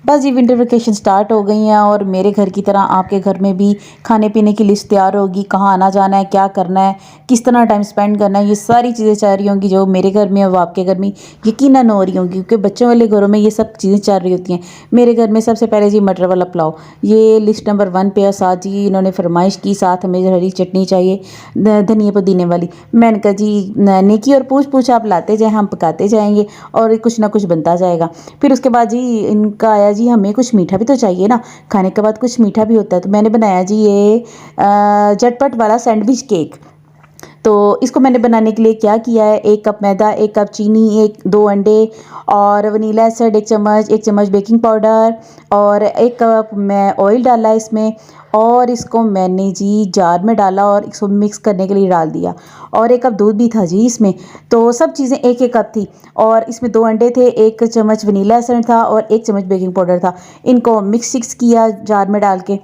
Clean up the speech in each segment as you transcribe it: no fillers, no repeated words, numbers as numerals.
बस जी winter vacation start हो गई हैं और मेरे घर की तरह आपके घर में भी खाने पीने की लिस्ट तैयार होगी। कहाँ आना जाना है, क्या करना है, किस तरह टाइम स्पेंड करना है, ये सारी चीज़ें चल रही होंगी। जो मेरे घर में है वो आपके घर में यकीनन हो रही होंगी, क्योंकि बच्चों वाले घरों में ये सब चीज़ें चल रही होती हैं। मेरे घर में सबसे पहले जी मटर वाला पुलाव, ये लिस्ट नंबर 1 पे है। साथ जी इन्होंने फरमाइश की, साथ हमें हरी चटनी चाहिए धनिया पुदीने वाली। मैंने कहा जी नेकी और पूछ पूछ आप लाते जाएँ, हम पकाते जाएंगे और कुछ ना कुछ बनता जाएगा। फिर उसके बाद जी इनका आया जी हमें कुछ मीठा भी तो चाहिए ना, खाने के बाद कुछ मीठा भी होता है। तो मैंने बनाया जी ये झटपट वाला सैंडविच केक। तो इसको मैंने बनाने के लिए क्या किया है, 1 कप मैदा, 1 कप चीनी, 2 अंडे और वनीला एसिड 1 चम्मच बेकिंग पाउडर और 1 कप मैं ऑयल डाला इसमें। और इसको मैंने जी जार में डाला और इसको मिक्स करने के लिए डाल दिया। और 1 कप दूध भी था जी इसमें। तो सब चीज़ें 1-1 कप थी और इसमें 2 अंडे थे, 1 चम्मच वनीला एसेंस था और 1 चम्मच बेकिंग पाउडर था। इनको मिक्स किया जार में डाल के।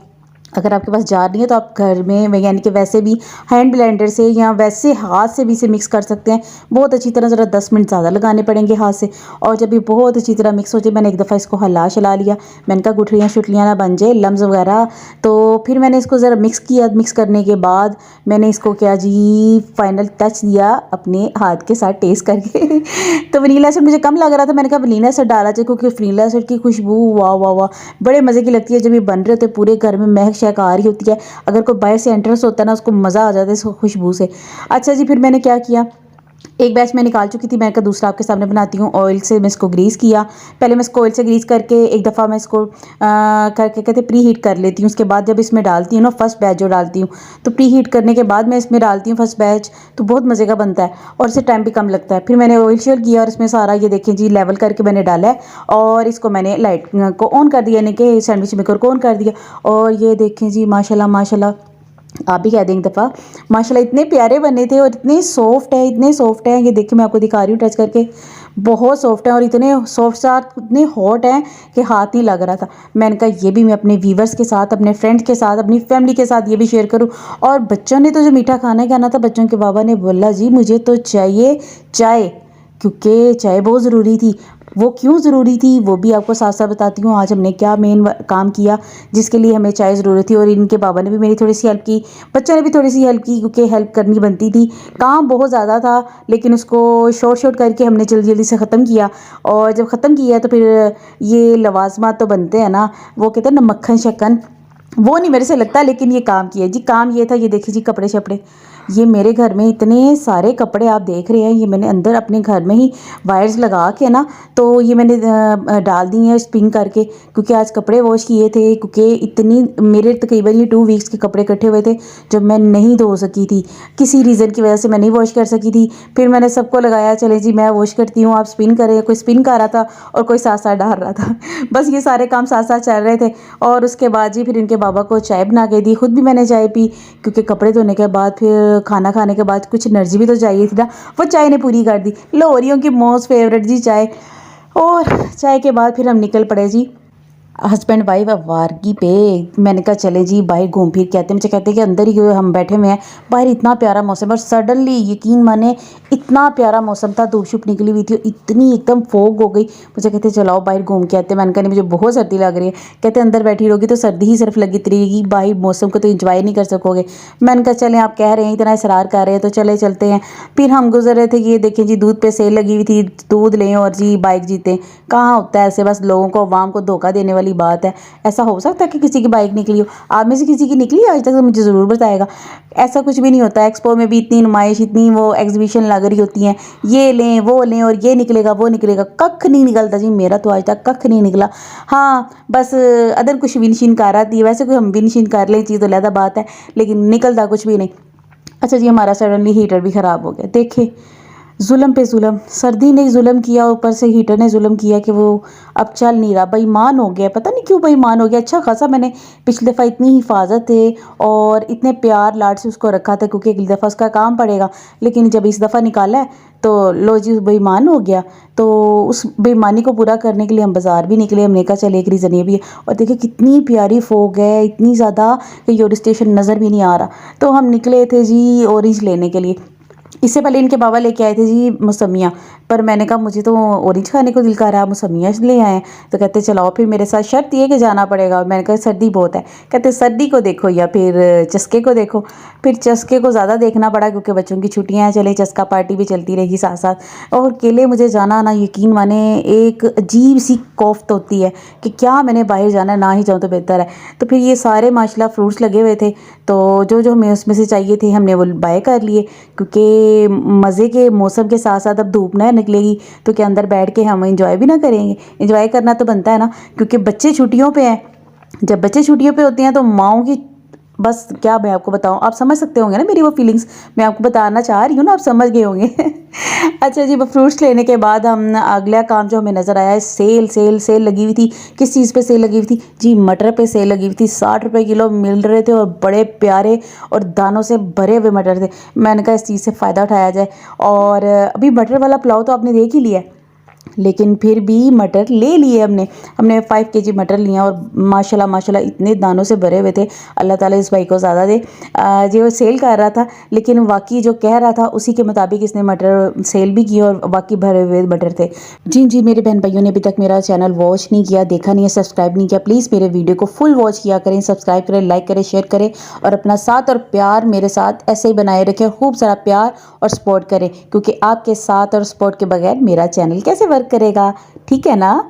अगर आपके पास जार नहीं है तो आप घर में यानी कि वैसे भी हैंड ब्लेंडर से या वैसे हाथ से भी इसे मिक्स कर सकते हैं। बहुत अच्छी तरह, ज़रा 10 मिनट ज़्यादा लगाने पड़ेंगे हाथ से। और जब ये बहुत अच्छी तरह मिक्स हो जाए, मैंने एक दफ़ा इसको चला लिया। मैंने कहा गुठलियाँ शुटलियाँ ना बन जाए, लम्स वगैरह। तो फिर मैंने इसको ज़रा मिक्स किया। मिक्स करने के बाद मैंने इसको क्या जी फाइनल टच दिया अपने हाथ के साथ टेस्ट करके तो वनीला एसिड मुझे कम लग रहा था, मैंने कहा वनीला एसिड डाला चाहिए, क्योंकि वनीला एसिड की खुशबू वाह वाह वाह बड़े मज़े की लगती है। जब ये बन रहे होते पूरे घर में महक शहक आ रही होती है। अगर कोई बाहर से एंट्रेंस होता है ना, उसको मज़ा आ जाता है इस खुशबू से। अच्छा जी, फिर मैंने क्या किया, एक बैच मैं निकाल चुकी थी, मैं का दूसरा आपके सामने बनाती हूँ। ऑयल से मैं इसको ग्रीस किया। पहले मैं इसको ऑयल से ग्रीस करके एक दफ़ा मैं इसको करके कहते प्री हीट कर लेती हूँ। उसके बाद जब इसमें डालती हूँ ना फर्स्ट बैच जो डालती हूँ, तो प्री हीट करने के बाद मैं इसमें डालती हूँ फर्स्ट बैच, तो बहुत मज़े का बनता है और इससे टाइम भी कम लगता है। फिर मैंने ऑयल शेयर किया और इसमें सारा ये देखें जी लेवल करके मैंने डाला है। और इसको मैंने लाइट को ऑन कर दिया, यानी कि सैंडविच मेकर को ऑन कर दिया। और ये देखें जी माशाल्लाह माशाल्लाह, आप भी कह दें एक दफ़ा, माशाल्लाह इतने प्यारे बने थे और इतने सॉफ्ट है, इतने सॉफ्ट है। ये देखिए मैं आपको दिखा रही हूँ टच करके, बहुत सॉफ्ट है और इतने सॉफ्ट साथ इतने हॉट हैं कि हाथ नहीं लग रहा था। मैंने कहा ये भी मैं अपने व्यूवर्स के साथ, अपने फ्रेंड्स के साथ, अपनी फैमिली के साथ ये भी शेयर करूँ। और बच्चों ने तो जो मीठा खाना ही खाना था, बच्चों के बाबा ने बोला जी मुझे तो चाहिए चाय, क्योंकि चाय बहुत ज़रूरी थी। वो क्यों ज़रूरी थी वो भी आपको साथ साथ बताती हूँ। आज हमने क्या मेन काम किया जिसके लिए हमें चाय ज़रूरत थी, और इनके बाबा ने भी मेरी थोड़ी सी हेल्प की, बच्चों ने भी थोड़ी सी हेल्प की, क्योंकि हेल्प करनी बनती थी। काम बहुत ज़्यादा था लेकिन उसको शॉर्ट करके हमने जल्दी जल्दी से ख़त्म किया। और जब ख़त्म किया तो फिर ये लवाजमात तो बनते हैं ना, वो कहते हैं ना मक्खन शक्कन, वो नहीं मेरे से लगता, लेकिन ये काम किया जी। काम ये था, ये देखिए जी कपड़े शपड़े, ये मेरे घर में इतने सारे कपड़े आप देख रहे हैं। ये मैंने अंदर अपने घर में ही वायर्स लगा के ना, तो ये मैंने डाल दी हैं स्पिन करके, क्योंकि आज कपड़े वॉश किए थे। क्योंकि इतनी मेरे तकरीबन ये 2 वीक्स के कपड़े इकट्ठे हुए थे जब मैं नहीं धो सकी थी, किसी रीज़न की वजह से मैं नहीं वॉश कर सकी थी। फिर मैंने सबको लगाया चले जी मैं वॉश करती हूँ, आप स्पिन करें। कोई स्पिन कर रहा था और कोई साथ साथ डाल रहा था बस ये सारे काम साथ साथ चल रहे थे। और उसके बाद जी फिर इनके बाबा को चाय बना के दी, खुद भी मैंने चाय पी, क्योंकि कपड़े धोने के बाद फिर खाना खाने के बाद कुछ एनर्जी भी तो चाहिए थी ना, वो चाय ने पूरी कर दी। लोरियों की मोस्ट फेवरेट जी चाय। और चाय के बाद फिर हम निकल पड़े जी हस्बैंड वाइफ वारगी पे। मैंने कहा चले जी बाहर घूम फिर के आते हैं। मुझे कहते हैं कि अंदर ही हम बैठे हुए हैं, बाहर इतना प्यारा मौसम। और सडनली यकीन माने इतना प्यारा मौसम था, धूप शुप निकली हुई थी, इतनी एकदम फोग हो गई। मुझे कहते चलाओ बाहर घूम के आते हैं। मैंने कहा नहीं मुझे बहुत सर्दी लग रही है। कहते अंदर बैठी रहोगी तो सर्दी ही सिर्फ लगी रहेगी, बाहर मौसम को तो इंजॉय नहीं कर सकोगे। मैंने कहा चलें आप कह रहे हैं इतना इसरार कर रहे हैं तो चले चलते हैं। फिर हम गुजर रहे थे, ये देखें जी दूध पे सेल लगी हुई थी, दूध लें और जी बाइक जीतें। कहाँ होता है ऐसे, बस लोगों को अवाम को धोखा देने वाली बात है। ऐसा हो सकता है कि किसी की बाइक निकली हो? आप में से किसी की निकली आज तक तो मुझे ज़रूर बताएगा। ऐसा कुछ भी नहीं होता। एक्सपो में भी इतनी नुमाइश, इतनी वो एग्जीबिशन लग रही होती हैं, ये लें वो लें और ये निकलेगा वो निकलेगा, कख नहीं निकलता जी। मेरा तो आज तक कख नहीं निकला। हाँ बस अदर कुछ विनशिन कर आती है, वैसे कोई हम विनशिन कर लें चीज़ तो अलग बात है, लेकिन निकलता कुछ भी नहीं। अच्छा जी, हमारा सडनली हीटर भी ख़राब हो गया। देखे जुल्म पे जुल्म, सर्दी ने जुल्म किया, ऊपर से हीटर ने जुल्म किया कि वो अब चल नहीं रहा। बेईमान हो गया, पता नहीं क्यों बेईमान हो गया। अच्छा खासा मैंने पिछली दफ़ा इतनी हिफाजत है और इतने प्यार लाड से उसको रखा था, क्योंकि अगली दफ़ा उसका काम पड़ेगा। लेकिन जब इस दफ़ा निकाला है तो लो जी बेईमान हो गया। तो उस बेईमानी को पूरा करने के लिए हम बाज़ार भी निकले। हमने कहा चले एक रीज़न ये भी है। और देखिए कितनी प्यारी फोग है, इतनी ज़्यादा कि योर स्टेशन नज़र भी नहीं आ रहा। तो हम निकले थे जी ऑरेंज लेने के लिए। इससे पहले इनके बाबा लेके आए थे जी मौसमियाँ। पर मैंने कहा मुझे तो ऑरेंज खाने को दिल कर रहा है, मौसमियाँ ले आए हैं। तो कहते चलाओ फिर मेरे साथ, शर्त ये कि जाना पड़ेगा। और मैंने कहा सर्दी बहुत है। कहते सर्दी को देखो या फिर चस्के को देखो। फिर चस्के को ज़्यादा देखना पड़ा क्योंकि बच्चों की छुट्टियाँ हैं, चले चस्का पार्टी भी चलती रहेगी साथ साथ। और अकेले मुझे जाना ना, यकीन माने एक अजीब सी कोफ्त होती है कि क्या मैंने बाहर जाना है, ना ही जाऊँ तो बेहतर है। तो फिर ये सारे माशाल्लाह फ्रूट्स लगे हुए थे, तो जो जो हमें उसमें से चाहिए थे हमने वो बाय कर लिए, क्योंकि मज़े के मौसम के साथ साथ अब धूप ना निकलेगी तो क्या अंदर बैठ के हम इंजॉय भी ना करेंगे। इंजॉय करना तो बनता है ना, क्योंकि बच्चे छुट्टियों पे हैं। जब बच्चे छुट्टियों पे होते हैं तो माँओं की बस क्या मैं आपको बताऊं, आप समझ सकते होंगे ना मेरी वो फीलिंग्स। मैं आपको बताना चाह रही हूँ ना, आप समझ गए होंगे। अच्छा जी, वो फ्रूट्स लेने के बाद हम अगला काम जो हमें नज़र आया है, सेल सेल सेल लगी हुई थी। किस चीज़ पे सेल लगी हुई थी जी? मटर पे सेल लगी हुई थी। 60 रुपए किलो मिल रहे थे और बड़े प्यारे और दानों से भरे हुए मटर थे। मैंने कहा इस चीज़ से फ़ायदा उठाया जाए। और अभी मटर वाला पुलाव तो आपने देख ही लिया है, लेकिन फिर भी मटर ले लिए हमने 5 केजी मटर लिए और माशाल्लाह माशाल्लाह इतने दानों से भरे हुए थे। अल्लाह ताला इस भाई को ज़्यादा दे। जो वो सेल कर रहा था, लेकिन वाकई जो कह रहा था उसी के मुताबिक इसने मटर सेल भी किए और बाकी भरे हुए मटर थे। जी जी, मेरे बहन भाइयों ने अभी तक मेरा चैनल वॉच नहीं किया, देखा नहीं है, सब्सक्राइब नहीं किया, प्लीज़ मेरे वीडियो को फुल वॉच किया करें, सब्सक्राइब करें, लाइक करें, शेयर करें और अपना साथ और प्यार मेरे साथ ऐसे ही बनाए रखें। खूब सारा प्यार और सपोर्ट करें, क्योंकि आपके साथ और सपोर्ट के बगैर मेरा चैनल कैसे वर्क करेगा। ठीक है ना?